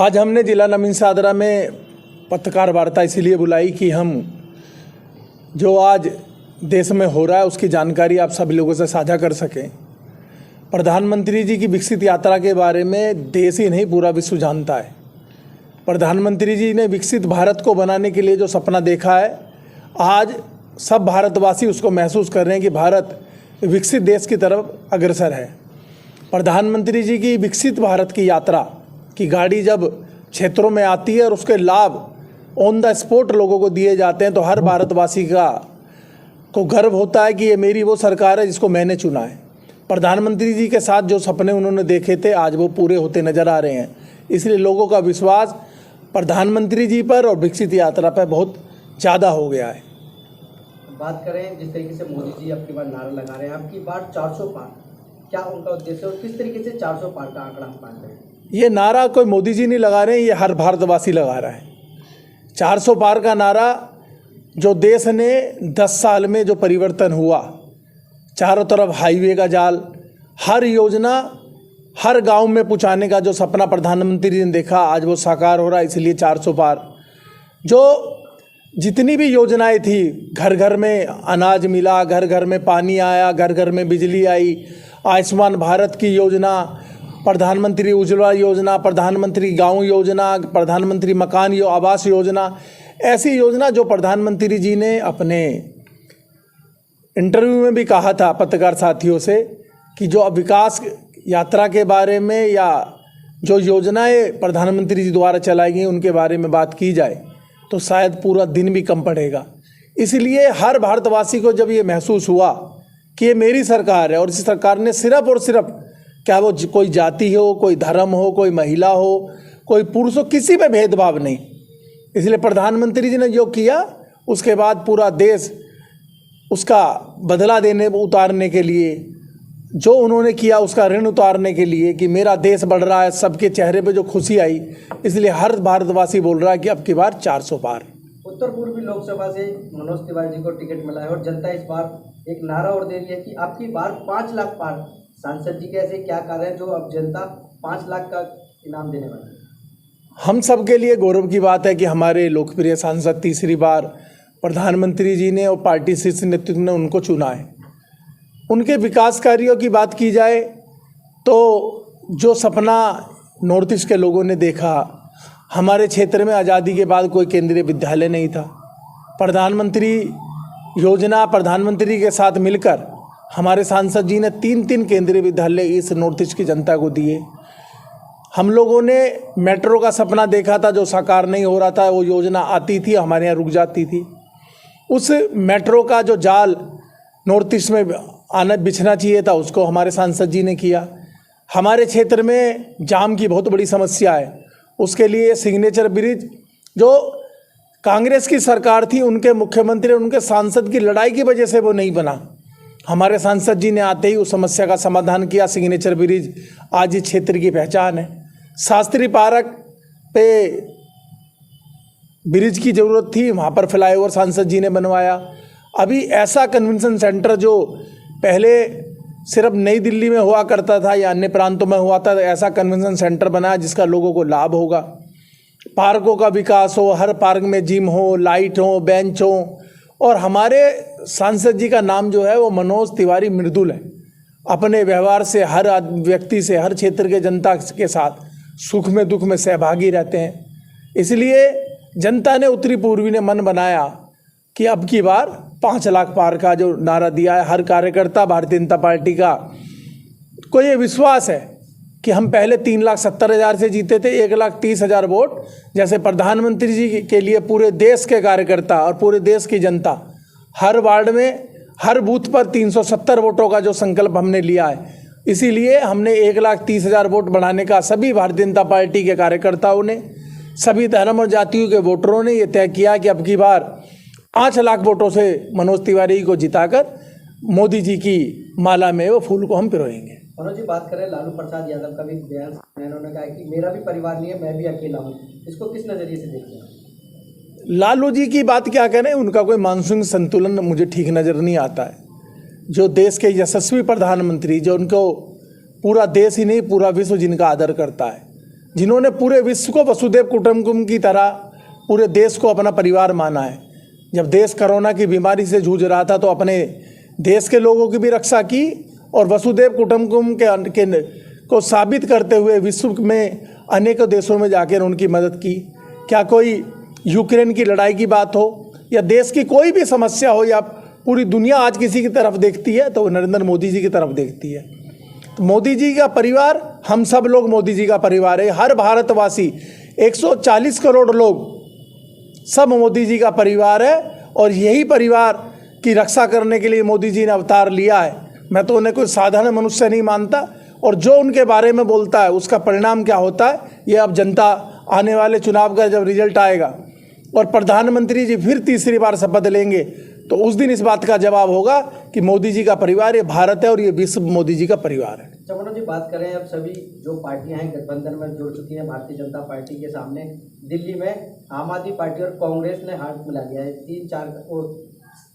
आज हमने जिला नवीन सादरा में पत्रकार वार्ता इसीलिए बुलाई कि हम जो आज देश में हो रहा है उसकी जानकारी आप सभी लोगों से साझा कर सकें। प्रधानमंत्री जी की विकसित यात्रा के बारे में देश ही नहीं पूरा विश्व जानता है। प्रधानमंत्री जी ने विकसित भारत को बनाने के लिए जो सपना देखा है, आज सब भारतवासी उसको महसूस कर रहे हैं कि भारत विकसित देश की तरफ अग्रसर है। प्रधानमंत्री जी की विकसित भारत की यात्रा की गाड़ी जब क्षेत्रों में आती है और उसके लाभ ऑन द स्पॉट लोगों को दिए जाते हैं तो हर भारतवासी को गर्व होता है कि ये मेरी वो सरकार है जिसको मैंने चुना है। प्रधानमंत्री जी के साथ जो सपने उन्होंने देखे थे आज वो पूरे होते नज़र आ रहे हैं। इसलिए लोगों का विश्वास प्रधानमंत्री जी पर और विकसित यात्रा पर बहुत ज़्यादा हो गया है। बात करें जिस तरीके से मोदी जी आपकी बार नारा लगा रहे हैं, आपकी बार 400 पार, क्या उनका उद्देश्य और किस तरीके से 400 पार का आंकड़ा हम मान रहे हैं? ये नारा कोई मोदी जी नहीं लगा रहे हैं, ये हर भारतवासी लगा रहा है। 400 पार का नारा जो देश ने 10 साल में जो परिवर्तन हुआ, चारों तरफ हाईवे का जाल, हर योजना हर गांव में पहुंचाने का जो सपना प्रधानमंत्री जी ने देखा आज वो साकार हो रहा है। इसलिए 400 पार जो जितनी भी योजनाएं थी, घर घर में अनाज मिला, घर घर में पानी आया, घर घर में बिजली आई, आयुष्मान भारत की योजना, प्रधानमंत्री उज्ज्वला योजना, प्रधानमंत्री गांव योजना, प्रधानमंत्री मकान आवास योजना, ऐसी योजना जो प्रधानमंत्री जी ने अपने इंटरव्यू में भी कहा था पत्रकार साथियों से कि जो अब विकास यात्रा के बारे में या जो योजनाएं प्रधानमंत्री जी द्वारा चलाई गई उनके बारे में बात की जाए तो शायद पूरा दिन भी कम पड़ेगा। इसलिए हर भारतवासी को जब ये महसूस हुआ कि ये मेरी सरकार है और इस सरकार ने सिर्फ और सिर्फ, क्या वो कोई जाति हो, कोई धर्म हो, कोई महिला हो, कोई पुरुष हो, किसी में भेदभाव नहीं। इसलिए प्रधानमंत्री जी ने जो किया उसके बाद पूरा देश उसका बदला उतारने के लिए, जो उन्होंने किया उसका ऋण उतारने के लिए कि मेरा देश बढ़ रहा है, सबके चेहरे पे जो खुशी आई, इसलिए हर भारतवासी बोल रहा है कि अब की बार 400 पार। उत्तर पूर्वी लोकसभा से मनोज तिवारी जी को टिकट मिला है और जनता इस बार एक नारा और दे रही है कि आपकी बार 5 लाख पार। सांसद जी के ऐसे क्या कार्य है जो अब जनता 5 लाख का इनाम देने वाली है? हम सब के लिए गौरव की बात है कि हमारे लोकप्रिय सांसद तीसरी बार प्रधानमंत्री जी ने और पार्टी शीर्ष नेतृत्व ने उनको चुना है। उनके विकास कार्यों की बात की जाए तो जो सपना नॉर्थ ईस्ट के लोगों ने देखा, हमारे क्षेत्र में आज़ादी के बाद कोई केंद्रीय विद्यालय नहीं था। प्रधानमंत्री योजना, प्रधानमंत्री के साथ मिलकर हमारे सांसद जी ने 3 केंद्रीय विद्यालय इस नॉर्थ ईस्ट की जनता को दिए। हम लोगों ने मेट्रो का सपना देखा था जो साकार नहीं हो रहा था, वो योजना आती थी हमारे यहाँ रुक जाती थी। उस मेट्रो का जो जाल नॉर्थ ईस्ट में आना बिछना चाहिए था उसको हमारे सांसद जी ने किया। हमारे क्षेत्र में जाम की बहुत बड़ी समस्या है, उसके लिए सिग्नेचर ब्रिज जो कांग्रेस की सरकार थी, उनके मुख्यमंत्री उनके सांसद की लड़ाई की वजह से वो नहीं बना। हमारे सांसद जी ने आते ही उस समस्या का समाधान किया। सिग्नेचर ब्रिज आज इस क्षेत्र की पहचान है। शास्त्री पार्क पे ब्रिज की ज़रूरत थी, वहाँ पर फ्लाईओवर सांसद जी ने बनवाया। अभी ऐसा कन्वेंशन सेंटर जो पहले सिर्फ नई दिल्ली में हुआ करता था या अन्य प्रांतों में हुआ था, ऐसा कन्वेंशन सेंटर बनाया जिसका लोगों को लाभ होगा। पार्कों का विकास हो, हर पार्क में जिम हो, लाइट हो, बेंच हो। और हमारे सांसद जी का नाम जो है वो मनोज तिवारी मृदुल है। अपने व्यवहार से हर व्यक्ति से, हर क्षेत्र के जनता के साथ सुख में दुख में सहभागी रहते हैं। इसलिए जनता ने, उत्तरी पूर्वी ने मन बनाया कि अब की बार 5 लाख पार का जो नारा दिया है हर कार्यकर्ता भारतीय जनता पार्टी का को ये विश्वास है कि हम पहले 3,70,000 से जीते थे, 1,30,000 वोट। जैसे प्रधानमंत्री जी के लिए पूरे देश के कार्यकर्ता और पूरे देश की जनता हर वार्ड में, हर बूथ पर 370 वोटों का जो संकल्प हमने लिया है, इसीलिए हमने 1,30,000 वोट बढ़ाने का सभी भारतीय जनता पार्टी के कार्यकर्ताओं ने, सभी धर्म और जातियों के वोटरों ने ये तय किया कि अब की बार 5 लाख वोटों से मनोज तिवारी को जिताकर मोदी जी की माला में वो फूल को हम पिरोएंगे। मनोज जी, बात करें लालू प्रसाद यादव का भी बयान, उन्होंने कहा कि मेरा भी परिवार नहीं है, मैं भी अकेला हूँ। इसको किस नज़रिए से देखते हैं? लालू जी की बात क्या करें, उनका कोई मानसिक संतुलन मुझे ठीक नज़र नहीं आता है। जो देश के यशस्वी प्रधानमंत्री, जो उनको पूरा देश ही नहीं पूरा विश्व जिनका आदर करता है, जिन्होंने पूरे विश्व को वसुधैव कुटुंबकम की तरह पूरे देश को अपना परिवार माना है। जब देश कोरोना की बीमारी से जूझ रहा था तो अपने देश के लोगों की भी रक्षा की और वसुधैव कुटुंबकम के को साबित करते हुए विश्व में अनेकों देशों में जाकर उनकी मदद की। क्या कोई यूक्रेन की लड़ाई की बात हो या देश की कोई भी समस्या हो या पूरी दुनिया आज किसी की तरफ देखती है तो नरेंद्र मोदी जी की तरफ देखती है। तो मोदी जी का परिवार, हम सब लोग मोदी जी का परिवार है। हर भारतवासी 140 करोड़ लोग सब मोदी जी का परिवार है और यही परिवार की रक्षा करने के लिए मोदी जी ने अवतार लिया है। मैं तो उन्हें कोई साधारण मनुष्य नहीं मानता और जो उनके बारे में बोलता है उसका परिणाम क्या होता है ये अब जनता आने वाले चुनाव का जब रिजल्ट आएगा और प्रधानमंत्री जी फिर तीसरी बार शपथ लेंगे तो उस दिन इस बात का जवाब होगा कि मोदी जी का परिवार ये भारत है और ये विश्व मोदी जी का परिवार है। जब मनोज जी बात करें, अब सभी जो पार्टियां हैं गठबंधन में जुड़ चुकी हैं भारतीय जनता पार्टी के सामने, दिल्ली में आम आदमी पार्टी और कांग्रेस ने हाथ मिला लिया है।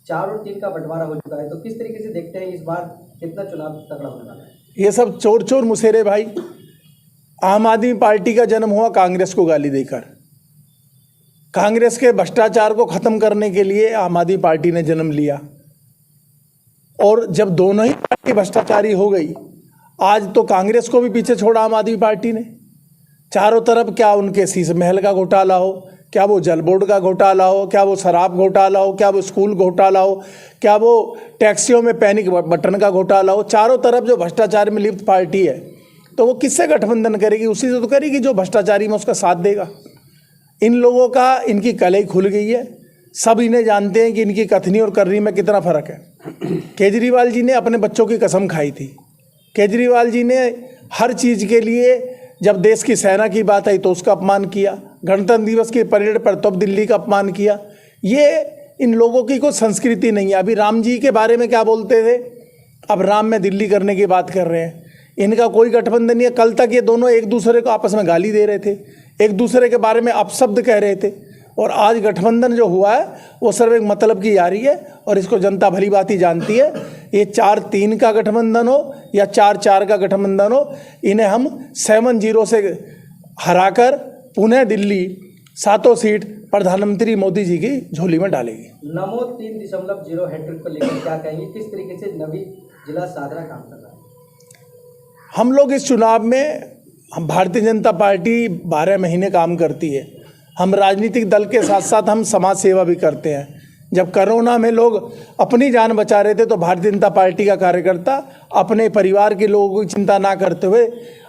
4 और 3 का बंटवारा हो चुका है। तो किस तरीके से देखते हैं इस बार कितना चुनाव तगड़ा होने वाला है? ये सब चोर चोर मुसेरे भाई। आम आदमी पार्टी का जन्म हुआ कांग्रेस को गाली देकर। कांग्रेस के भ्रष्टाचार को खत्म करने के लिए आम आदमी पार्टी ने जन्म लिया और जब दोनों ही पार्टी भ्रष्टाचारी हो गई, आज तो कांग्रेस को भी पीछे छोड़ा आम आदमी पार्टी ने। चारों तरफ क्या उनके शीश महल का घोटाला हो, क्या वो जल बोर्ड का घोटाला हो, क्या वो शराब घोटाला हो, क्या वो स्कूल घोटाला हो, क्या वो टैक्सियों में पैनिक बटन का घोटाला हो, चारों तरफ जो भ्रष्टाचार में लिप्त पार्टी है तो वो किससे गठबंधन करेगी? उसी से तो करेगी जो भ्रष्टाचारी में उसका साथ देगा। इन लोगों का इनकी कलई खुल गई है। सब इन्हें जानते हैं कि इनकी कथनी और करनी में कितना फ़र्क है। केजरीवाल जी ने अपने बच्चों की कसम खाई थी। केजरीवाल जी ने हर चीज़ के लिए जब देश की सेना की बात आई तो उसका अपमान किया, गणतंत्र दिवस की परेड पर तब दिल्ली का अपमान किया। ये इन लोगों की कोई संस्कृति नहीं है। अभी राम जी के बारे में क्या बोलते थे, अब राम में दिल्ली करने की बात कर रहे हैं। इनका कोई गठबंधन नहीं है। कल तक ये दोनों एक दूसरे को आपस में गाली दे रहे थे, एक दूसरे के बारे में अपशब्द कह रहे थे और आज गठबंधन जो हुआ है वो सिर्फ एक मतलब की यारी है और इसको जनता भली भांति ही जानती है। ये 4-3 का गठबंधन हो या 4-4 का गठबंधन हो, इन्हें हम 7-0 से हराकर पुनः दिल्ली 7 सीट प्रधानमंत्री मोदी जी की झोली में डालेगी। नमो 3.0 हैट्रिक को लेकर क्या कहेंगे? किस तरीके से नवी जिला साधना काम कर रहा है? हम लोग इस चुनाव में, हम भारतीय जनता पार्टी 12 महीने काम करती है। हम राजनीतिक दल के साथ साथ हम समाज सेवा भी करते हैं। जब कोरोना में लोग अपनी जान बचा रहे थे तो भारतीय जनता पार्टी का कार्यकर्ता अपने परिवार के लोगों की चिंता ना करते हुए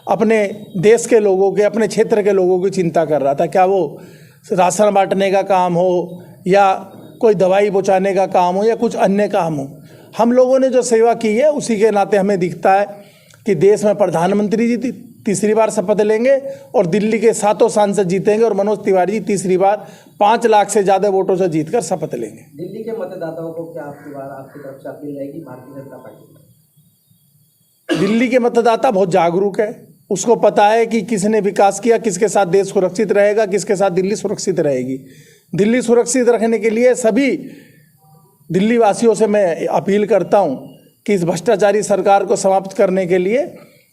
अपने देश के लोगों के, अपने क्षेत्र के लोगों की चिंता कर रहा था। क्या वो राशन बांटने का काम हो या कोई दवाई पहुँचाने का काम हो या कुछ अन्य काम हो, हम लोगों ने जो सेवा की है उसी के नाते हमें दिखता है कि देश में प्रधानमंत्री जी तीसरी बार शपथ लेंगे और दिल्ली के 7 सांसद जीतेंगे और मनोज तिवारी जी तीसरी बार 5 लाख से ज़्यादा वोटों से जीतकर शपथ लेंगे। दिल्ली के मतदाताओं को क्या आपकी तरफ से अपील रहेगी भारतीय जनता पार्टी? दिल्ली के मतदाता बहुत जागरूक है। उसको पता है कि किसने विकास किया, किसके साथ देश सुरक्षित रहेगा, किसके साथ दिल्ली सुरक्षित रहेगी। दिल्ली सुरक्षित रखने के लिए सभी दिल्ली वासियों से मैं अपील करता हूँ कि इस भ्रष्टाचारी सरकार को समाप्त करने के लिए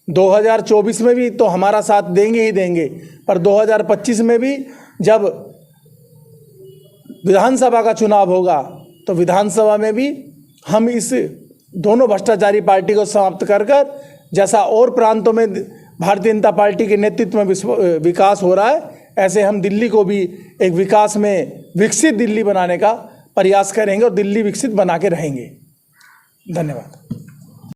2024 में भी तो हमारा साथ देंगे ही देंगे, पर 2025 में भी जब विधानसभा का चुनाव होगा तो विधानसभा में भी हम इस दोनों भ्रष्टाचारी पार्टी को समाप्त कर जैसा और प्रांतों में भारतीय जनता पार्टी के नेतृत्व में विकास हो रहा है, ऐसे हम दिल्ली को भी एक विकास में विकसित दिल्ली बनाने का प्रयास करेंगे और दिल्ली विकसित बना के रहेंगे। धन्यवाद।